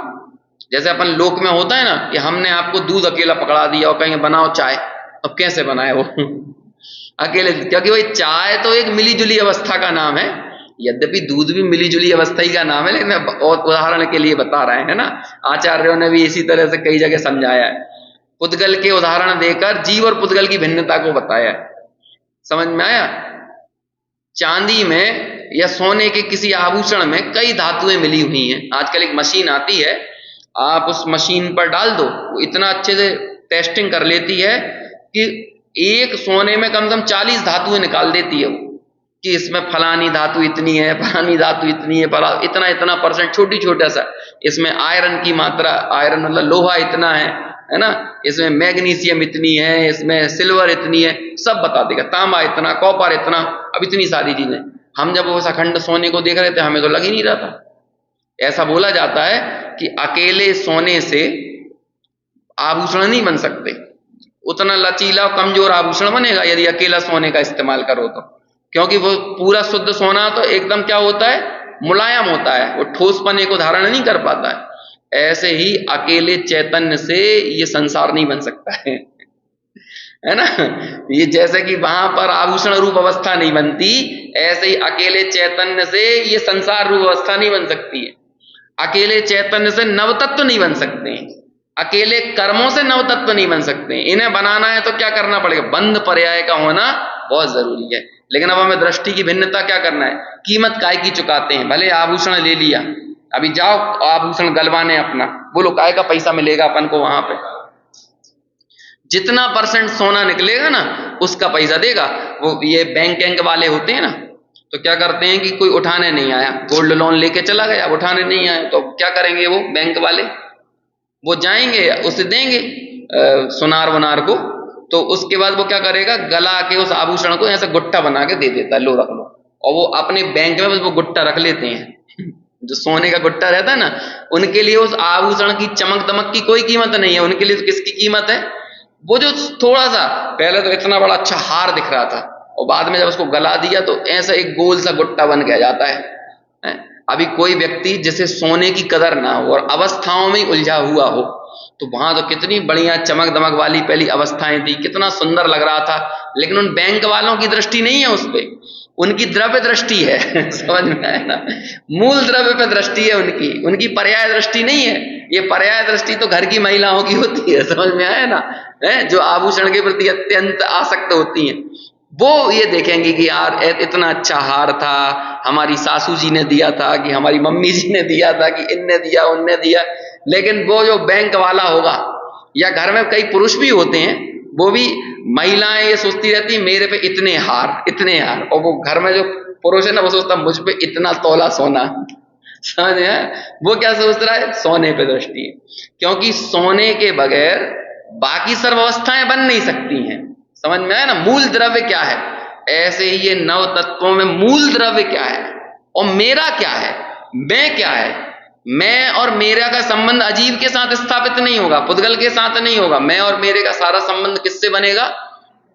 जैसे अपन लोक में होता है ना कि हमने आपको दूध अकेला पकड़ा दिया और कहेंगे बनाओ चाय, अब कैसे बनाए वो अकेले, क्योंकि वही चाय तो एक मिली जुली अवस्था का नाम है, यद्यपि दूध भी मिली जुली अवस्था ही का नाम है, लेकिन मैं और उदाहरण के लिए बता रहे हैं ना। आचार्यों ने भी इसी तरह से कई जगह समझाया है, पुद्गल के उदाहरण देकर जीव और पुद्गल की भिन्नता को बताया है। समझ में आया? चांदी में या सोने के किसी आभूषण में कई धातुएं मिली हुई हैं। आजकल एक मशीन आती है, आप उस मशीन पर डाल दो, वो इतना अच्छे से टेस्टिंग कर लेती है कि एक सोने में कम से कम 40 धातुएं निकाल देती है वो, कि इसमें फलानी धातु इतनी है, फलानी धातु इतनी है, इतना इतना परसेंट, छोटी छोटा सा इसमें आयरन की मात्रा, आयरन मतलब लोहा इतना है ना, इसमें मैग्नीशियम इतनी है, इसमें सिल्वर इतनी है, सब बता देगा, तांबा इतना, कॉपर इतना, अब इतनी सारी चीजें। हम जब उस अखंड सोने को देख रहे थे हमें तो लग ही नहीं रहा था। ऐसा बोला जाता है कि अकेले सोने से आभूषण नहीं बन सकते, उतना लचीला और कमजोर आभूषण बनेगा यदि अकेला सोने का इस्तेमाल करो तो, क्योंकि वो पूरा शुद्ध सोना तो एकदम क्या होता है, मुलायम होता है, वो ठोसपने को धारण नहीं कर पाता है। ऐसे ही अकेले चैतन्य से ये संसार नहीं बन सकता है ना। ये जैसे कि वहां पर आभूषण रूप अवस्था नहीं बनती, ऐसे ही अकेले चैतन्य से ये संसार रूप अवस्था नहीं बन सकती है। अकेले चैतन्य से नवतत्व नहीं बन सकते हैं, अकेले कर्मों से नवतत्व नहीं बन सकते। इन्हें बनाना है तो क्या करना पड़ेगा, बंध पर्याय का होना बहुत जरूरी है। लेकिन अब हमें दृष्टि की भिन्नता क्या करना है, कीमत काय की चुकाते हैं। भले आभूषण ले लिया, अभी जाओ आभूषण गलवाने अपना, बोलो काय का पैसा मिलेगा अपन को, वहां पे जितना परसेंट सोना निकलेगा ना उसका पैसा देगा वो। ये बैंक वाले होते हैं ना, तो क्या करते हैं कि कोई उठाने नहीं आया, गोल्ड लोन लेके चला गया, उठाने नहीं आया, तो क्या करेंगे वो बैंक वाले, वो जाएंगे उसे देंगे सुनार वनार को, तो उसके बाद वो क्या करेगा, गला के उस आभूषण को ऐसा गुट्टा बना के दे देता है, लो रख लो, और वो अपने बैंक में बस वो गुट्टा रख लेते हैं जो सोने का गुट्टा रहता है ना, उनके लिए उस आभूषण की चमक दमक की कोई कीमत नहीं है, उनके लिए तो किसकी कीमत है, वो जो थोड़ा सा, पहले तो इतना बड़ा अच्छा हार दिख रहा था और बाद में जब उसको गला दिया तो ऐसा एक गोल सा गुट्टा बन के जाता है। अभी कोई व्यक्ति जिसे सोने की कदर ना हो और अवस्थाओं में उलझा हुआ हो, तो वहां तो कितनी बढ़िया चमक दमक वाली पहली अवस्थाएं थी, कितना सुंदर लग रहा था, लेकिन उन बैंक वालों की दृष्टि नहीं है उस पर, उनकी द्रव्य दृष्टि है समझ में आया ना, मूल द्रव्य पे दृष्टि है उनकी, उनकी पर्याय दृष्टि नहीं है। ये पर्याय दृष्टि तो घर की महिलाओं की होती है, समझ में आया ना, जो आभूषण के प्रति अत्यंत आसक्त होती हैं, वो ये देखेंगे कि यार इतना अच्छा हार था, हमारी सासू जी ने दिया था, कि हमारी मम्मी जी ने दिया था, कि इनने दिया उनने दिया। लेकिन वो जो बैंक वाला होगा, या घर में कई पुरुष भी होते हैं, वो भी, महिलाएं ये सोचती रहती मेरे पे इतने हार इतने हार, और वो घर में जो पुरुष है ना वो सोचता मुझ पे इतना तोला सोना, समझ में, वो क्या सोच रहा है, सोने पे दृष्टि है, क्योंकि सोने के बगैर बाकी सर्व अवस्थाएं बन नहीं सकती हैं। समझ में आया ना, मूल द्रव्य क्या है, ऐसे ही ये नव तत्वों में मूल द्रव्य क्या है और मेरा क्या है, मैं क्या है। मैं और मेरा का संबंध अजीव के साथ स्थापित नहीं होगा, पुद्गल के साथ नहीं होगा, मैं और मेरे का सारा संबंध किससे बनेगा,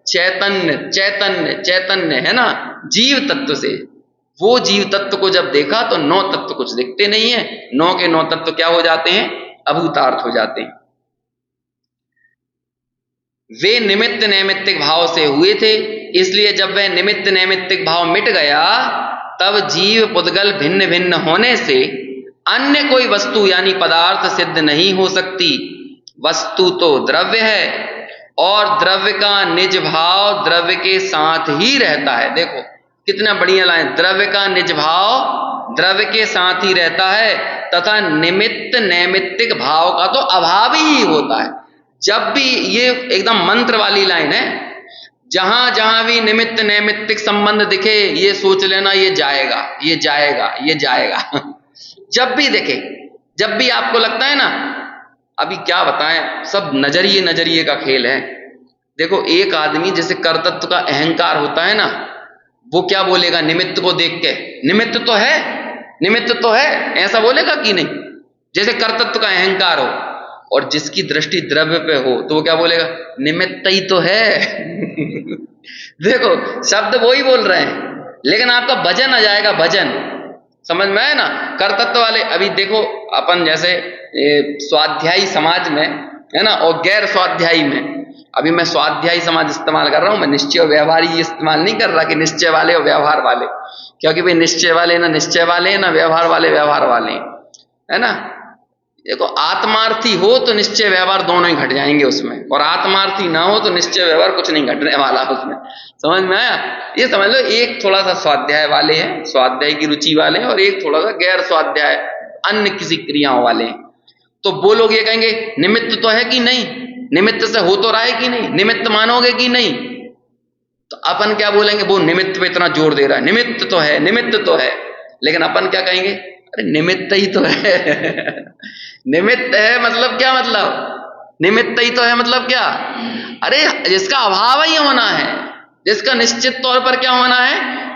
चैतन्य चैतन्य चैतन्य है ना, जीव तत्व से। वो जीव तत्व को जब देखा तो नौ तत्व कुछ दिखते नहीं है, नौ के नौ तत्व क्या हो जाते हैं, अभूतार्थ हो जाते हैं। वे निमित्त नैमित्तिक भाव से हुए थे, इसलिए जब वह निमित्त नैमित्तिक भाव मिट गया तब जीव पुद्गल भिन्न भिन्न होने से अन्य कोई वस्तु यानी पदार्थ सिद्ध नहीं हो सकती। वस्तु तो द्रव्य है और द्रव्य का निज भाव द्रव्य के साथ ही रहता है। देखो कितना बढ़िया लाइन, द्रव्य का निज भाव द्रव्य के साथ ही रहता है तथा निमित्त नैमित्तिक भाव का तो अभाव ही होता है। जब भी, ये एकदम मंत्र वाली लाइन है, जहां जहां भी निमित्त नैमित्तिक संबंध दिखे ये सोच लेना ये जाएगा ये जाएगा ये जाएगा जब भी देखे, जब भी आपको लगता है ना, अभी क्या बताएं, सब नजरिए नजरिए का खेल है। देखो एक आदमी जैसे कर्तृत्व का अहंकार होता है ना, वो क्या बोलेगा निमित्त को देख के, निमित्त तो है, निमित्त तो है, ऐसा बोलेगा कि नहीं। जैसे कर्तृत्व का अहंकार हो और जिसकी दृष्टि द्रव्य पे हो तो वो क्या बोलेगा, निमित्त ही तो है देखो शब्द वो ही बोल रहे हैं, लेकिन आपका भजन आ जाएगा, भजन, समझ में आया ना, कर्तृत्व वाले। अभी देखो अपन जैसे स्वाध्यायी समाज में है ना, और गैर स्वाध्यायी में, अभी मैं स्वाध्यायी समाज इस्तेमाल कर रहा हूं, मैं निश्चय और व्यवहार ये इस्तेमाल नहीं कर रहा कि निश्चय वाले और व्यवहार वाले, क्योंकि भाई निश्चय वाले ना निश्चय वाले ना व्यवहार वाले व्यवहार वाले, है ना। देखो आत्मार्थी हो तो निश्चय व्यवहार दोनों ही घट जाएंगे उसमें, और आत्मार्थी ना हो तो निश्चय व्यवहार कुछ नहीं घटने वाला उसमें। समझ में आया? ये समझ लो, एक थोड़ा सा स्वाध्याय वाले हैं, स्वाध्याय की रुचि वाले हैं, और एक थोड़ा सा गैर स्वाध्याय अन्य किसी क्रियाओं वाले हैं। तो वो लोग ये कहेंगे निमित्त तो है कि नहीं, निमित्त से हो तो रहा है कि नहीं, निमित्त मानोगे कि नहीं। तो अपन क्या बोलेंगे, वो निमित्त पे इतना जोर दे रहा है, निमित्त तो है, निमित्त तो है। लेकिन अपन क्या कहेंगे, अरे निमित्त ही तो है निमित्त है मतलब क्या, मतलब निमित्त ही तो है मतलब क्या, अरे जिसका अभाव ही होना है, जिसका निश्चित तौर पर क्या होना है,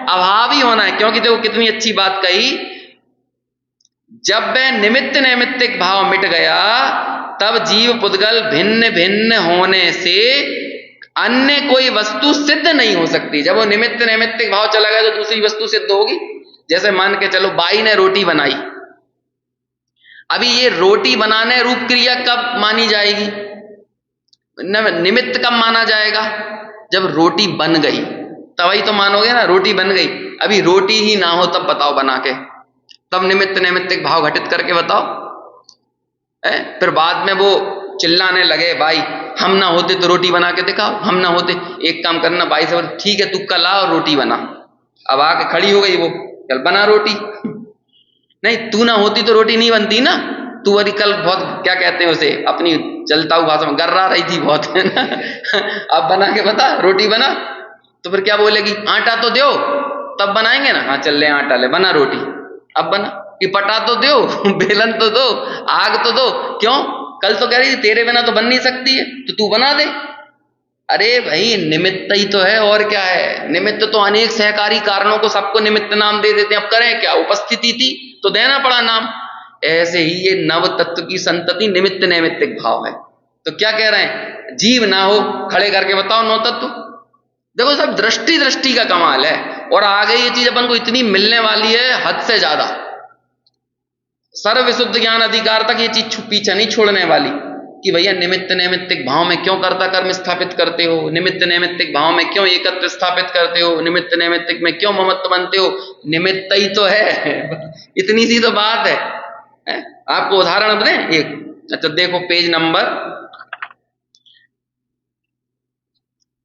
अभाव ही होना है। क्योंकि देखो कितनी अच्छी बात कही, जब वह निमित्त नैमित्तिक भाव मिट गया तब जीव पुद्गल भिन्न भिन्न होने से अन्य कोई वस्तु सिद्ध नहीं हो सकती। जब वो निमित्त नैमित्तिक भाव चला गया तो दूसरी वस्तु सिद्ध होगी। जैसे मान के चलो बाई ने रोटी बनाई, अभी ये रोटी बनाने रूप क्रिया कब मानी जाएगी, निमित्त कब माना जाएगा, जब रोटी बन गई तभी तो मानोगे ना, रोटी बन गई। अभी रोटी ही ना हो तब बताओ बना के, तब निमित्त नैमित्तिक भाव घटित करके बताओ। फिर बाद में वो चिल्लाने लगे, भाई हम ना होते तो रोटी बना के दिखाओ, हम ना होते। एक काम करना, भाई से ठीक है तू कल आ और रोटी बना। अब आके खड़ी हो गई वो, कल बना रोटी नहीं, तू ना होती तो रोटी नहीं बनती ना, तू अरे कल बहुत क्या कहते हैं उसे, अपनी चलता हुआ भाषा में गर्रा रही थी बहुत, है ना अब बना के बता, रोटी बना। तो फिर क्या बोलेगी, आटा तो दो तब बनाएंगे ना, हाँ चल ले आटा ले, बना रोटी, अब बना। कि पटा तो दो बेलन तो दो, आग तो दो, क्यों कल तो कह रही थी तेरे बिना तो बन नहीं सकती है, तो तू बना दे। अरे भाई निमित्त ही तो है, और क्या है, निमित्त तो अनेक सहकारी कारणों को सबको निमित्त नाम दे देते हैं। अब करें क्या, उपस्थिति थी तो देना पड़ा नाम। ऐसे ही ये नव तत्व की संतति निमित्त नैमित्तिक भाव है। तो क्या कह रहे हैं, जीव ना हो, खड़े करके बताओ नौ तत्व। देखो सब दृष्टि दृष्टि का कमाल है, और आगे ये चीज अपन को इतनी मिलने वाली है हद से ज्यादा, सर्व विशुद्ध ज्ञान अधिकार तक ये चीज पीछे नहीं छोड़ने वाली कि भैया निमित्त नैमित्तिक भाव में क्यों कर्ता कर्म स्थापित करते हो, निमित्त नैमित्तिक भाव में क्यों एकत्व स्थापित करते हो, निमित्त नैमित्तिक में क्यों ममत्व बनते हो, निमित्त ही तो है इतनी सी तो बात है। आपको उदाहरण दें एक, अच्छा देखो पेज नंबर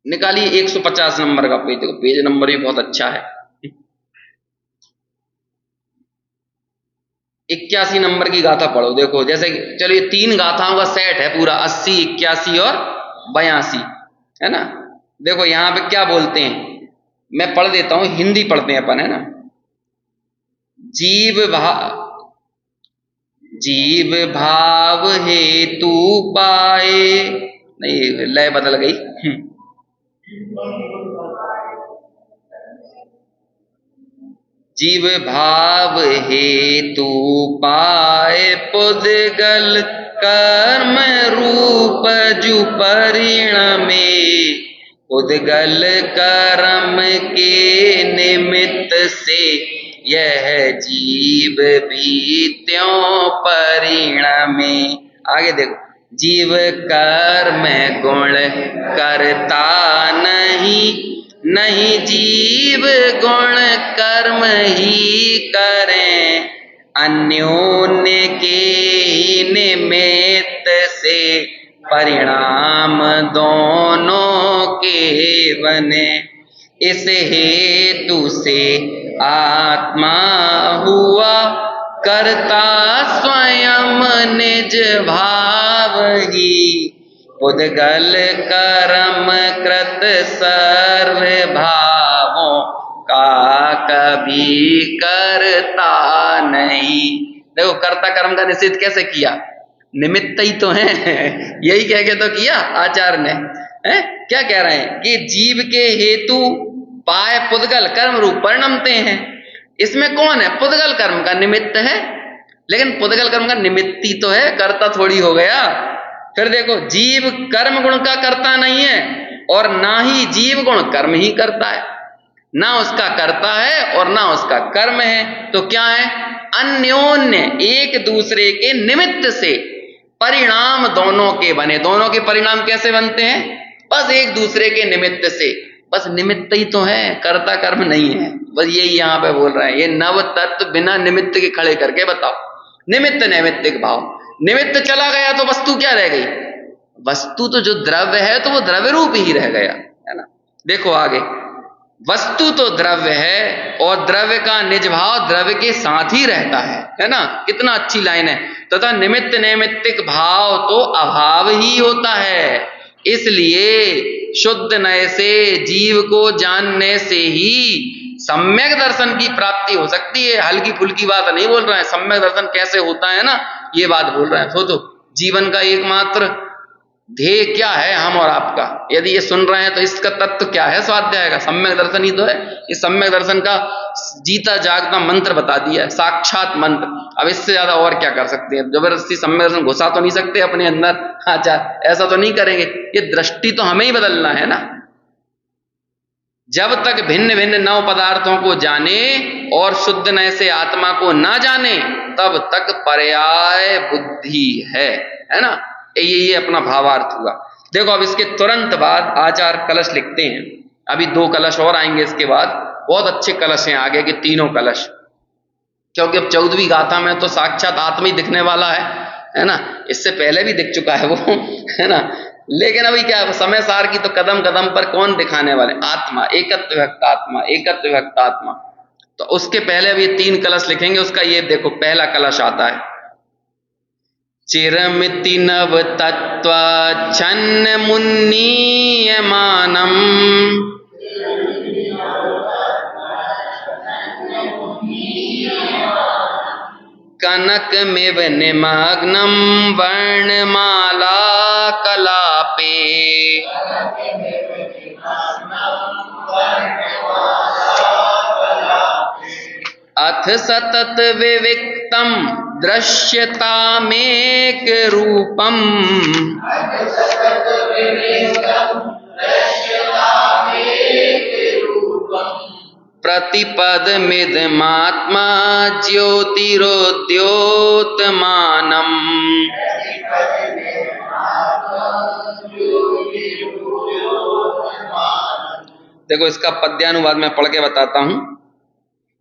निकालिए, 150 नंबर का पेज, देखो पेज नंबर भी बहुत अच्छा है। 81 नंबर की गाथा पढ़ो। देखो जैसे चलो ये 3 गाथाओं का सेट है पूरा, 80, 81 और 82, है ना। देखो यहां पे क्या बोलते हैं, मैं पढ़ देता हूं, हिंदी पढ़ते हैं अपन, है ना। जीव भाव हेतु पाए, नहीं लय बदल गई, जीव भाव हेतु पाए पुद्गल कर्म रूप जु परिणमे, पुद्गल कर्म के निमित्त से यह जीव भी त्यों परिणमे। आगे देखो, जीव कर्म गुण करता नहीं, नहीं जीव गुण कर्म ही करें, अन्योन्य के ही निमित्त से परिणाम दोनों के बने। इस हेतु से आत्मा हुआ करता स्वयं निज भाव ही, पुद्गल कर्म कृत सर्व भावों का कभी करता नहीं। देखो कर्ता कर्म का निषेध कैसे किया, निमित्त ही तो है यही कह के तो किया आचार्य ने, है? क्या कह रहे हैं कि जीव के हेतु पाए पुद्गल कर्म रूप परिणमते हैं। इसमें कौन है, पुद्गल कर्म का निमित्त है, लेकिन पुद्गल कर्म का निमित्त ही तो है, कर्ता थोड़ी हो गया। फिर देखो जीव कर्म गुण का कर्ता नहीं है, और ना ही जीव गुण कर्म ही करता है, ना उसका कर्ता है और ना उसका कर्म है। तो क्या है, अन्योन्य एक दूसरे के निमित्त से परिणाम दोनों के बने। दोनों के परिणाम कैसे बनते हैं? बस एक दूसरे के निमित्त से। बस निमित्त ही तो है, कर्ता कर्म नहीं है। बस यही यहाँ पे बोल रहे हैं, ये नव तत्व बिना निमित्त के खड़े करके बताओ। निमित्त नैमित्तिक भाव, निमित्त चला गया तो वस्तु क्या रह गई? वस्तु तो जो द्रव्य है तो वो द्रव्य रूप ही रह गया, है ना। देखो आगे, वस्तु तो द्रव्य है और द्रव्य का निज भाव द्रव्य के साथ ही रहता है ना। कितना अच्छी लाइन है। तथा निमित्त नैमित्तिक भाव तो अभाव ही होता है। इसलिए शुद्ध नय से जीव को जानने से ही सम्यक दर्शन की प्राप्ति हो सकती है। हल्की फुल्की बात नहीं बोल रहे हैं। सम्यक दर्शन कैसे होता है ना, ये बात बोल रहे हैं। सोचो, जीवन का एकमात्र ध्येय क्या है, हम और आपका? यदि ये सुन रहे हैं तो इसका तत्व क्या है? स्वाध्याय का सम्यक दर्शन ही तो है। इस सम्यक दर्शन का जीता जागता मंत्र बता दिया है, साक्षात मंत्र। अब इससे ज्यादा और क्या कर सकते हैं? जबरदस्ती सम्यक दर्शन घुसा तो नहीं सकते अपने अंदर। अच्छा, ऐसा तो नहीं करेंगे। ये दृष्टि तो हमें ही बदलना है ना। जब तक भिन्न भिन्न नव पदार्थों को जाने और शुद्ध नय से आत्मा को ना जाने, तब तक पर्याय बुद्धि है ना। ये अपना भावार्थ हुआ। देखो, अब इसके तुरंत बाद आचार्य कलश लिखते हैं। अभी 2 कलश और आएंगे इसके बाद। बहुत अच्छे कलश हैं आगे के तीनों कलश, क्योंकि अब 14वीं गाथा में तो साक्षात आत्मा ही दिखने वाला है ना। इससे पहले भी दिख चुका है वो, है ना। लेकिन अभी क्या है, समय सार की तो कदम कदम पर कौन दिखाने वाले? आत्मा, एकत्व विभक्त आत्मा, एकत्व विभक्त आत्मा। तो उसके पहले अभी 3 कलश लिखेंगे। उसका ये देखो, पहला कलश आता है, चिरमिति नव तत्व छन्न मुन्नीयमानम कनकमिव निमग्नं वर्णमाला कलापे अथ सतत विविक्तं दृश्यतामेक रूपम प्रतिपदमिदमात्मा ज्योतिरोद्योतमानम्। देखो, इसका पद्यानुवाद मैं पढ़ के बताता हूं।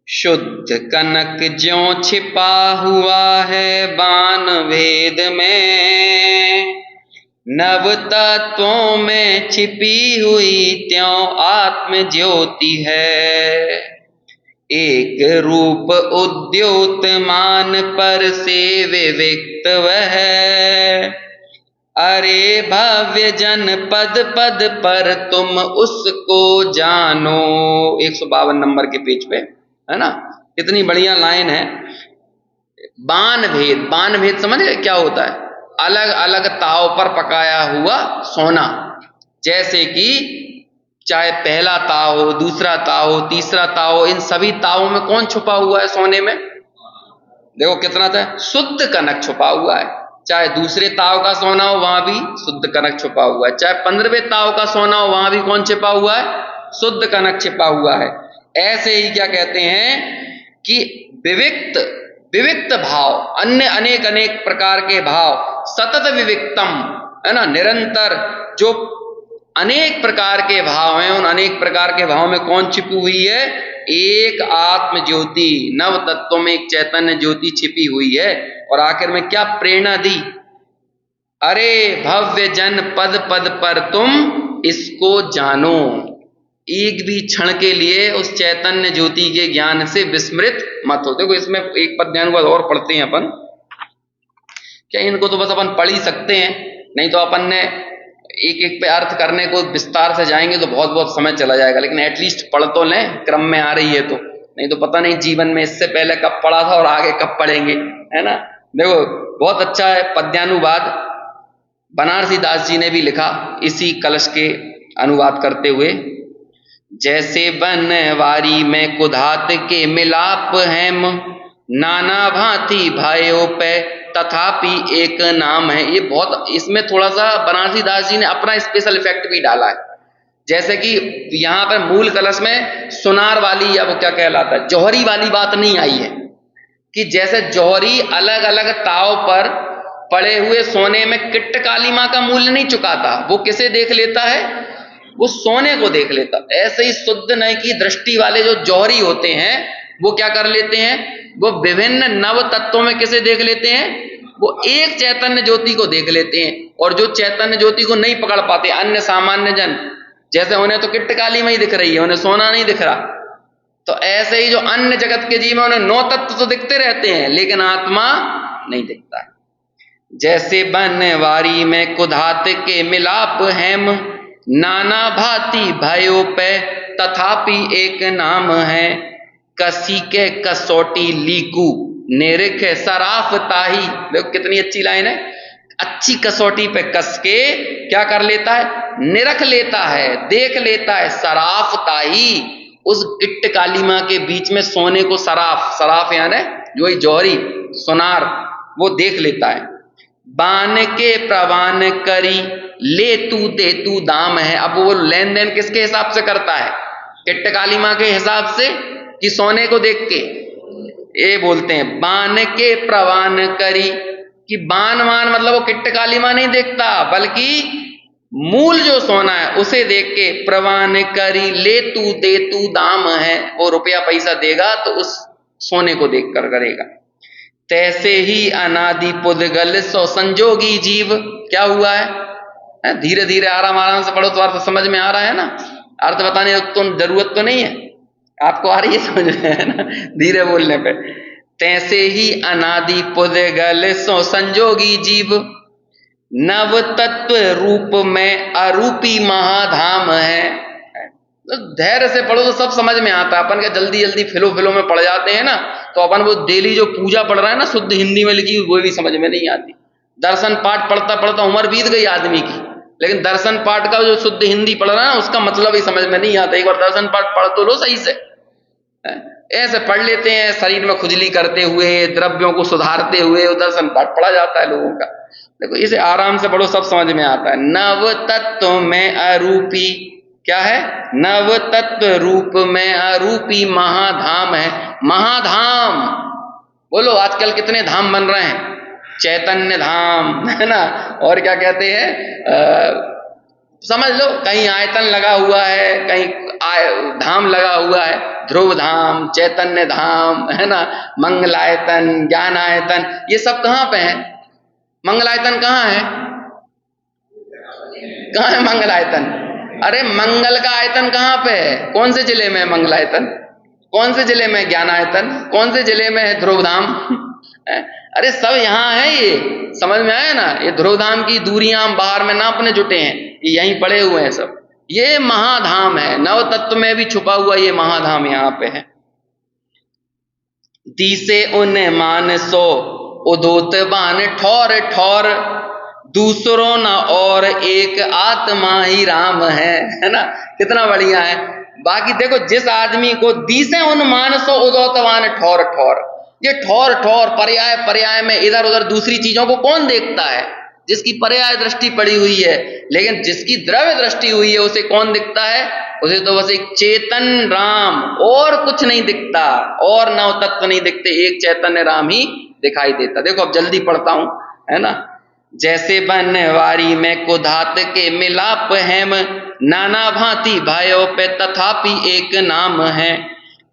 शुद्ध कनक ज्यों छिपा हुआ है बान भेद में, नव तत्वों में छिपी हुई त्यों आत्म ज्योति है। एक रूप उद्योतमान पर से विविक्त वह, अरे भव्य जन पद पद पर तुम उसको जानो। 152 नंबर के पेज पे, है ना। कितनी बढ़िया लाइन है। बान भेद, बान भेद समझ गए क्या होता है? अलग अलग ताव पर पकाया हुआ सोना। जैसे कि चाहे पहला ताव हो, दूसरा ताव हो, तीसरा ताव हो, इन सभी तावों में कौन छुपा हुआ है सोने में? देखो कितना था, शुद्ध कनक छुपा हुआ है। चाहे दूसरे ताव का सोना हो, वहां भी शुद्ध कनक छुपा हुआ है। चाहे 15वें ताव का सोना हो, वहां भी कौन छिपा हुआ है? शुद्ध कनक छिपा हुआ है। ऐसे ही क्या कहते हैं कि विविक्त विविक्त भाव, अन्य अनेक अनेक प्रकार के भाव, सतत विविक्तम, है ना, निरंतर जो अनेक प्रकार के भाव हैं, उन अनेक प्रकार के भाव में कौन छिपी हुई है? एक आत्म ज्योति, नव तत्वों में एक चैतन्य ज्योति छिपी हुई है। और आखिर में क्या प्रेरणा दी? अरे भव्य जन पद पद पर तुम इसको जानो। एक भी क्षण के लिए उस चैतन्य ज्योति के ज्ञान से विस्मृत मत हो। देखो, इसमें एक पद्यानुवाद और पढ़ते हैं अपन। क्या इनको तो बस अपन पढ़ ही सकते हैं, नहीं तो अपन ने एक एक पे अर्थ करने को विस्तार से जाएंगे तो बहुत बहुत समय चला जाएगा। लेकिन एटलीस्ट पढ़ तो लें, क्रम में आ रही है तो, नहीं तो पता नहीं जीवन में इससे पहले कब पढ़ा था और आगे कब पढ़ेंगे, है ना। देखो, बहुत अच्छा है पद्यानुवाद, बनारसी दास जी ने भी लिखा इसी कलश के अनुवाद करते हुए। जैसे बनवारी में कुधात के मिलाप हैम, नाना भांति भाइयों पे तथापि एक नाम है। ये बहुत, इसमें थोड़ा सा बनारसी दास जी ने अपना स्पेशल इफेक्ट भी डाला है। जैसे कि यहाँ पर मूल कलश में सुनार वाली, या वो क्या कहलाता है, जौहरी वाली बात नहीं आई है कि जैसे जौहरी अलग अलग ताव पर पड़े हुए सोने में किट्ट कालीमा का मूल्य नहीं चुकाता, वो किसे देख लेता है? वो सोने को देख लेता। ऐसे ही शुद्ध नय की दृष्टि वाले जो जौहरी होते हैं वो क्या कर लेते हैं? वो विभिन्न नव तत्वों में किसे देख लेते हैं? वो एक चैतन्य ज्योति को देख लेते हैं। और जो चैतन्य ज्योति को नहीं पकड़ पाते, अन्य सामान्य जन, जैसे उन्हें तो किट्ट कालीमा ही दिख रही है, उन्हें सोना नहीं दिख रहा, तो ऐसे ही जो अन्य जगत के जीव में उन्हें नौ तत्व तो दिखते रहते हैं लेकिन आत्मा नहीं दिखता है। जैसे बनवारी में कुधात के मिलाप हेम, नाना भांति भयो पे तथापि एक नाम है। कसी के कसौटी लीकू निरख सराफ ताही। देखो कितनी अच्छी लाइन है। अच्छी कसौटी पे कस के क्या कर लेता है? निरख लेता है, देख लेता है। सराफ ताही, उस किट्ट कालीमा के बीच में सोने को सराफ, सराफ यानी जो ही जौहरी सोनार, वो देख लेता है। बान के प्रवान करी ले तू दे तू दाम है। अब वो लेन देन किसके हिसाब से करता है? किट्ट कालीमा के हिसाब से कि सोने को देख के? ये बोलते हैं बान के प्रवान करी, कि बान मान मतलब वो किट्ट कालीमा नहीं देखता बल्कि मूल जो सोना है उसे देख के प्रवान करी ले तू दे तू दाम है, वो रुपया पैसा देगा तो उस सोने को देख कर करेगा। तैसे ही अनादि पुद्गल सो संजोगी जीव। क्या हुआ है? धीरे धीरे आराम आराम से पढ़ो तो अर्थ समझ में आ रहा है ना। अर्थ बताने तो जरूरत तो नहीं है, आपको आ रही है समझ में, है ना, धीरे बोलने पे। तैसे ही अनादि पुद्गल सो संजोगी जीव, नव तत्व रूप में अरूपी महाधाम है। तो धैर्य से पढ़ो तो सब समझ में आता है। अपन क्या जल्दी जल्दी फिलो फिलो में पढ़ जाते हैं ना, तो अपन वो डेली जो पूजा पढ़ रहा है ना शुद्ध हिंदी में लिखी, वो भी समझ में नहीं आती। दर्शन पाठ पढ़ता पढ़ता उम्र बीत गई आदमी की, लेकिन दर्शन पाठ का जो शुद्ध हिंदी पढ़ रहा है ना उसका मतलब ही समझ में नहीं आता। एक बार दर्शन पाठ पढ़ तो लो सही से। ऐसे पढ़ लेते हैं शरीर में खुजली करते हुए, द्रव्यों को सुधारते हुए, दर्शन पाठ पढ़ा जाता है लोगों का। देखो इसे आराम से पढ़ो, सब समझ में आता है। नव तत्व में अरूपी, क्या है? नव तत्व रूप में अरूपी महाधाम है। महाधाम बोलो, आजकल कितने धाम बन रहे हैं? चैतन्य धाम, है ना, और क्या कहते हैं, समझ लो, कहीं आयतन लगा हुआ है, कहीं धाम लगा हुआ है, ध्रुव धाम, चैतन्य धाम, है ना, मंगलायतन, ज्ञानायतन, ये सब कहाँ पे है? मंगलायतन कहाँ है? कहाँ है मंगलायतन? अरे मंगल का आयतन कहाँ पे है? कौन से जिले में है मंगलायतन? कौन से जिले में ज्ञानायतन? कौन से जिले में है ध्रुव धाम? अरे सब यहाँ है, ये समझ में आया ना। ये ध्रुव धाम की दूरियां हम बाहर में नापने जुटे हैं, ये यहीं पड़े हुए हैं सब। ये महाधाम है, नव तत्व में भी छुपा हुआ ये महाधाम यहाँ पे है। दिसे उन मान सो उदोत बान ठौर ठौर, दूसरों न और एक आत्मा ही राम है ना। कितना बढ़िया है। बाकी देखो, जिस आदमी को दिसे उन मानसो उदोतवान ठौर ठौर, ये ठौर ठौर पर्याय पर्याय में इधर उधर दूसरी चीजों को कौन देखता है? जिसकी पर्याय दृष्टि पड़ी हुई है। लेकिन जिसकी द्रव्य दृष्टि हुई है उसे कौन दिखता है? उसे तो बस एक चेतन राम, और कुछ नहीं दिखता, और नव तत्व नहीं दिखते, एक चैतन्य राम ही दिखाई देता। देखो अब जल्दी पढ़ता हूं, है ना। जैसे बनवारी में कुधात के मिलाप हेम, नाना भांति भयो पे तथापि एक नाम है।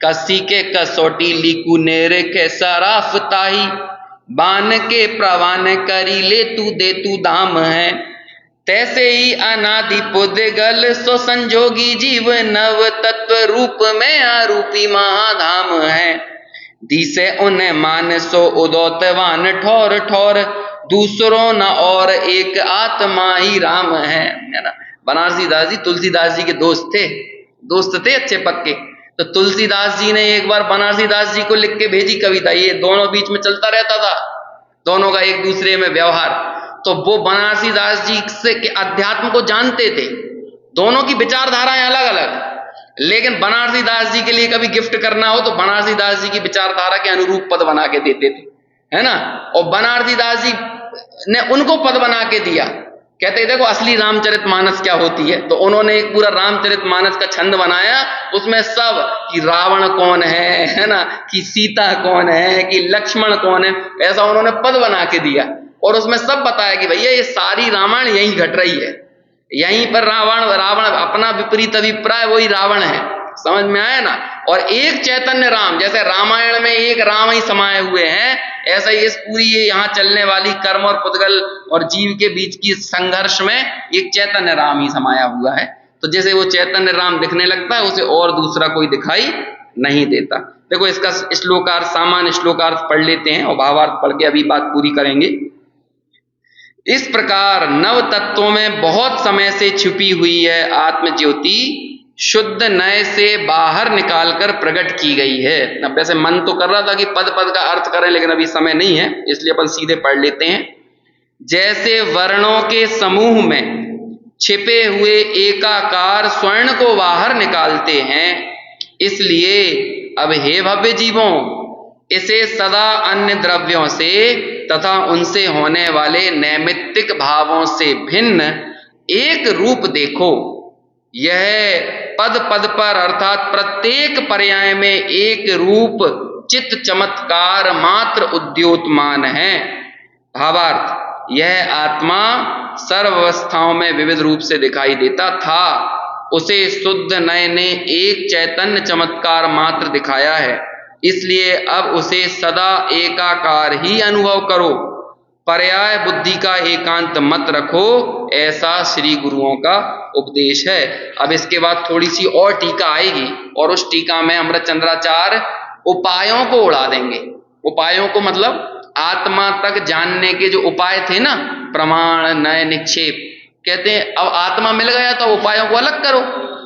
कसी के कसौटी लीकू नेरे के सराफ ताही, बान के प्रवान करी ले तू दे तू दाम है। तैसे ही अनादि पुद्गल सो संजोगी जीव, नव तत्व रूप में आरूपी महाधाम है। दिसे उन मान सो उदोतवान ठौर ठौर, दूसरों न और एक आत्मा ही राम है ना। बनारसी दास जी तुलसीदास जी के दोस्त थे अच्छे पक्के। तो तुलसीदास जी ने एक बार बनारसी दास जी को लिख के भेजी कविता, ये दोनों बीच में चलता रहता था, दोनों का एक दूसरे में व्यवहार। तो वो बनारसी दास जी से के अध्यात्म को जानते थे, दोनों की विचारधाराएं अलग अलग, लेकिन बनारसी दास जी के लिए कभी गिफ्ट करना हो तो बनारसी दास जी की विचारधारा के अनुरूप पद बना के देते थे, है ना। और बनारसी दास जी ने उनको पद बना के दिया, कहते देखो असली रामचरितमानस क्या होती है, तो उन्होंने एक पूरा रामचरितमानस का छंद बनाया, उसमें सब कि रावण कौन है ना, कि सीता कौन है, कि लक्ष्मण कौन है, ऐसा उन्होंने पद बना के दिया और उसमें सब बताया कि भैया ये सारी रामायण यहीं घट रही है, यहीं पर रावण अपना विपरीत अभिप्राय वही रावण है, समझ में आया ना। और एक चैतन्य राम, जैसे रामायण में एक राम ही समाये हुए हैं, ऐसा ही इस पूरी ये यहाँ चलने वाली कर्म और पुद्गल और जीव के बीच की संघर्ष में एक चैतन्य राम ही समाया हुआ है। तो जैसे वो चैतन्य राम दिखने लगता है, उसे और दूसरा कोई दिखाई नहीं देता। देखो इसका श्लोकार्थ, सामान्य श्लोकार्थ पढ़ लेते हैं और भावार्थ पढ़ के अभी बात पूरी करेंगे। इस प्रकार नव तत्वों में बहुत समय से छुपी हुई है आत्म ज्योति शुद्ध नय से बाहर निकालकर प्रकट की गई है। अब वैसे मन तो कर रहा था कि पद पद का अर्थ करें, लेकिन अभी समय नहीं है, इसलिए अपन सीधे पढ़ लेते हैं। जैसे वर्णों के समूह में छिपे हुए एकाकार स्वर्ण को बाहर निकालते हैं, इसलिए अब हे भव्य जीवों, इसे सदा अन्य द्रव्यों से तथा उनसे होने वाले नैमित्तिक भावों से भिन्न एक रूप देखो। यह पद पद पर अर्थात प्रत्येक पर्याय में एक रूप चित्त चमत्कार मात्र उद्योतमान है। भावार्थ, यह आत्मा सर्व अवस्थाओं में विविध रूप से दिखाई देता था, उसे शुद्ध नय ने एक चैतन्य चमत्कार मात्र दिखाया है, इसलिए अब उसे सदा एकाकार ही अनुभव करो, पर्याय बुद्धि का एकांत मत रखो, ऐसा श्री गुरुओं का उपदेश है। अब इसके बाद थोड़ी सी और टीका आएगी और उस टीका में अमृतचंद्राचार्य उपायों को उड़ा देंगे। उपायों को मतलब आत्मा तक जानने के जो उपाय थे ना, प्रमाण नय निक्षेप, कहते हैं अब आत्मा मिल गया तो उपायों को अलग करो।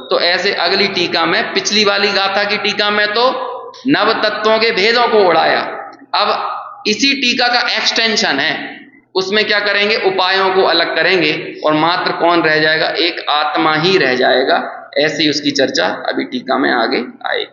तो ऐसे अगली टीका में, पिछली वाली गाथा की टीका में तो नव तत्वों के भेदों को उड़ाया, अब इसी टीका का एक्सटेंशन है, उसमें क्या करेंगे, उपायों को अलग करेंगे और मात्र कौन रह जाएगा, एक आत्मा ही रह जाएगा। ऐसी उसकी चर्चा अभी टीका में आगे आएगी।